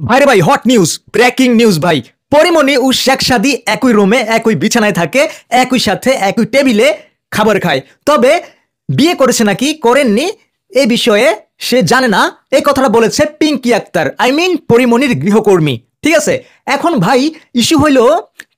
ভাইরে ভাই, hot news, breaking news ভাই। পরিমণি ও শেখ সাদী একই রুমে একই বিছানায় থাকে, একই সাথে একই টেবিলে খাবার খায়। তবে বিয়ে করেছে নাকি করেননি এই বিষয়ে সে জানে না, এই কথাটা বলেছে পিঙ্কি আক্তার, আই মিন পরিমণির গৃহকর্মী। ঠিক আছে, এখন ভাই ইস্যু হইলো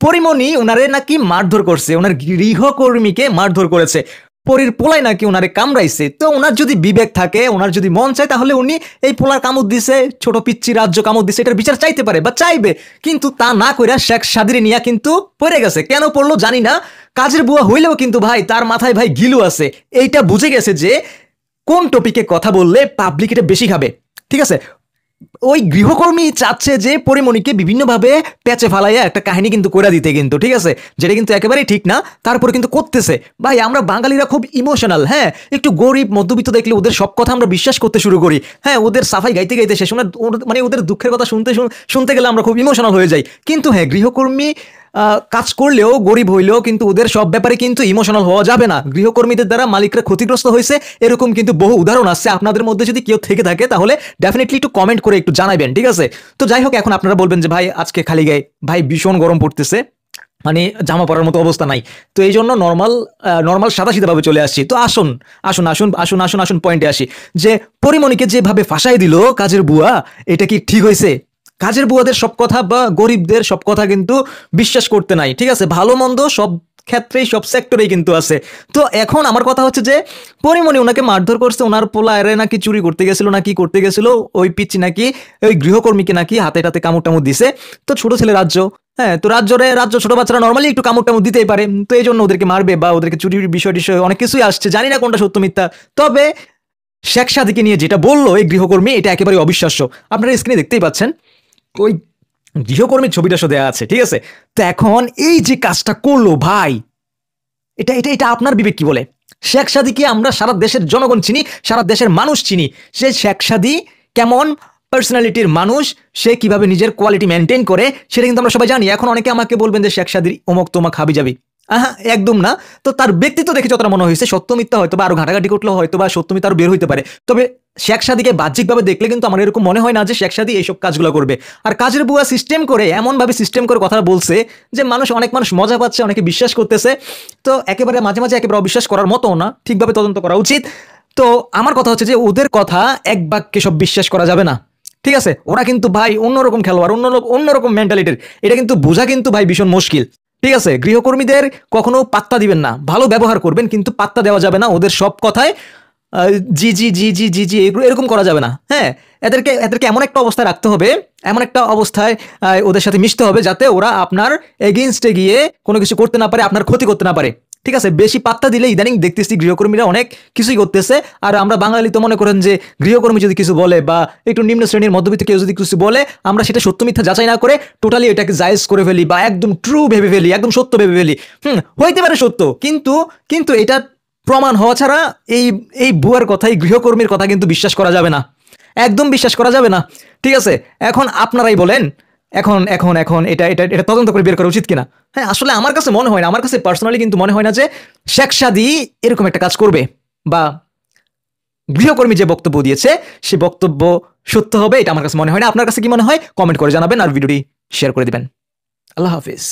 পরিমণি ওনারে নাকি মারধর করছে, ওনার গৃহকর্মীকে মারধর করেছে। পরীর পোলায় নাকি ওনারে কামড়াইছে। তো ওনার যদি বিবেক থাকে, ওনার যদি মন চায়, তাহলে উনি এই পোলার কামড় দিছে, ছোট পিচ্চি রাজ্য কামড় দিছে, এটার বিচার চাইতে পারে বা চাইবে। কিন্তু তা না কইরা শেখ সাদীর নিয়া কিন্তু পড়ে গেছে। কেন পড়লো জানি না, কাজের বুয়া হইলেও কিন্তু ভাই তার মাথায় ভাই গিলু আছে। এইটা বুঝে গেছে যে কোন টপিকে কথা বললে পাবলিক এটা বেশি খাবে। ঠিক আছে, ওই গৃহকর্মী চাচ্ছে যে পরিমণিকে বিভিন্নভাবে প্যাচে ফালাইয়া একটা কাহিনী কিন্তু করে দিতে, কিন্তু ঠিক আছে, যেটা কিন্তু একেবারেই ঠিক না। তারপরে কিন্তু করতেছে। ভাই আমরা বাঙালিরা খুব ইমোশনাল, হ্যাঁ, একটু গরিব মধ্যবিত্ত দেখলে ওদের সব কথা আমরা বিশ্বাস করতে শুরু করি। হ্যাঁ, ওদের সাফাই গাইতে গাইতে শেষ, মানে ওদের দুঃখের কথা শুনতে গেলে আমরা খুব ইমোশনাল হয়ে যাই। কিন্তু হ্যাঁ, গৃহকর্মী কাজ করলেও, গরিব হইলেও কিন্তু ওদের সব ব্যাপারে কিন্তু ইমোশনাল হওয়া যাবে না। গৃহকর্মীদের দ্বারা মালিকরা ক্ষতিগ্রস্ত হয়েছে, এরকম কিন্তু বহু উদাহরণ আছে। আপনাদের মধ্যে যদি কেউ থেকে থাকে তাহলে ডেফিনেটলি একটু কমেন্ট করে একটু জানাবেন, ঠিক আছে? তো যাই হোক, এখন আপনারা বলবেন যে ভাই আজকে খালি গায়ে, ভাই ভীষণ গরম পড়তেছে, মানে জামা পরার মতো অবস্থা নাই। তো এই জন্য নর্মাল সাদা সিধাভাবে চলে আসছি। তো আসুন আসুন আসুন আসুন আসুন আসুন পয়েন্টে আসি, যে পরিমণিকে যেভাবে ফাঁসাই দিল কাজের বুয়া, এটা কি ঠিক হয়েছে? কাজের বুয়াদের সব কথা বা গরিবদের সব কথা কিন্তু বিশ্বাস করতে নাই। ঠিক আছে, ভালো মন্দ সব ক্ষেত্রেই, সব সেক্টরেই কিন্তু আছে। তো এখন আমার কথা হচ্ছে যে পরিমণি ওনাকে মারধর করছে, ওনার পোলা এরে নাকি চুরি করতে গেছিল, নাকি করতে গেছিল, ওই পিচ্ছি নাকি ওই গৃহকর্মীকে নাকি হাতে টাতে কামড় টামড় দিছে। তো ছোট ছেলে রাজ্য, হ্যাঁ, তো রাজ্য ছোট বাচ্চারা নর্মালি একটু কামড় টামড় দিতেই পারে। তো এই জন্য ওদেরকে মারবে বা ওদেরকে চুরির বিষয় অনেক কিছুই আসছে, জানি না কোনটা সত্য মিথ্যা। তবে শেখ সাদীকে নিয়ে যেটা বললো এই গৃহকর্মী, এটা একেবারে অবিশ্বাস্য। আপনারা স্ক্রিনে দেখতেই পাচ্ছেন ওই গৃহকর্মীর ছবিটা দেয়া আছে। ঠিক আছে, তো এখন এই যে কাজটা করলো ভাই, এটা এটা এটা আপনার বিবেক কি বলে? শেখ সাদীকে আমরা সারা দেশের জনগণ চিনি, সারা দেশের মানুষ চিনি। সে শেখ সাদী কেমন পার্সোনালিটির মানুষ, সে কিভাবে নিজের কোয়ালিটি মেনটেন করে, সেটা কিন্তু আমরা সবাই জানি। এখন অনেকে আমাকে বলবেন যে শেখ সাদীর অমুক তমুক হাবি যাবি, একদম না। তো তার ব্যক্তিত্ব দেখে যতটা মনে হয়েছে, সত্য মিথ্যা হয়তো বা আরো ঘাটাঘাটি করলেও হয়তো বা সত্য মিথ্যা আরো বের হইতে পারে। তবে শেখ সাদীকে বাহ্যিকভাবে দেখলে কিন্তু আমার এরকম মনে হয় না যে শেখ সাদী এইসব কাজগুলো করবে। আর কাজের বুয়া সিস্টেম করে, এমনভাবে সিস্টেম করে কথা বলছে যে অনেক মানুষ মজা পাচ্ছে, অনেকে বিশ্বাস করতেছে। তো একেবারে মাঝে মাঝে একেবারে অবিশ্বাস করার মতো না, ঠিকভাবে তদন্ত করা উচিত। তো আমার কথা হচ্ছে যে ওদের কথা এক বাক্যে সব বিশ্বাস করা যাবে না। ঠিক আছে, ওরা কিন্তু ভাই অন্যরকম খেলোয়াড়, অন্যরকম মেন্টালিটির। এটা কিন্তু বোঝা কিন্তু ভাই ভীষণ মুশকিল। ঠিক আছে, গৃহকর্মীদের কখনো পাত্তা দিবেন না, ভালো ব্যবহার করবেন, কিন্তু পাত্তা দেওয়া যাবে না ওদের সব কথায়। জি জি জি জি জি জি এরকম করা যাবে না। হ্যাঁ, এদেরকে এমন একটা অবস্থায় রাখতে হবে, এমন একটা অবস্থায় ওদের সাথে মিশতে হবে, যাতে ওরা আপনার এগেইনস্টে গিয়ে কোনো কিছু করতে না পারে, আপনার ক্ষতি করতে না পারে। ঠিক আছে, বেশি পাত্তা দিলে ইদানিং দেখতেছি গৃহকর্মীরা অনেক কিছুই করতেছে। আর আমরা বাঙালি তো মনে করেন যে গৃহকর্মী যদি কিছু বলে বা একটু নিম্ন শ্রেণীর মধ্যবিত্ত কেউ যদি কিছু বলে, আমরা সেটা সত্য মিথ্যা যাচাই না করে টোটালি এটাকে জায়েজ করে ফেলি বা একদম ট্রু ভেবে ফেলি, একদম সত্য ভেবে ফেলি। হইতে পারে সত্য, কিন্তু কিন্তু এটা প্রমাণ হওয়া ছাড়া এই এই বুয়ার কথা, এই গৃহকর্মীর কথা কিন্তু বিশ্বাস করা যাবে না, একদম বিশ্বাস করা যাবে না। ঠিক আছে, এখন আপনারাই বলেন, এখন এখন এখন এটা এটা এটা তদন্ত করে বের করা উচিত কিনা। হ্যাঁ, আসলে আমার কাছে মনে হয় না, আমার কাছে পার্সোনালি কিন্তু মনে হয় না যে শেখ সাদী এরকম একটা কাজ করবে, বা গৃহকর্মী যে বক্তব্য দিয়েছে সে বক্তব্য সত্য হবে, এটা আমার কাছে মনে হয় না। আপনার কাছে কি মনে হয়? কমেন্ট করে জানাবেন আর ভিডিওটি শেয়ার করে দিবেন। আল্লাহ হাফিজ।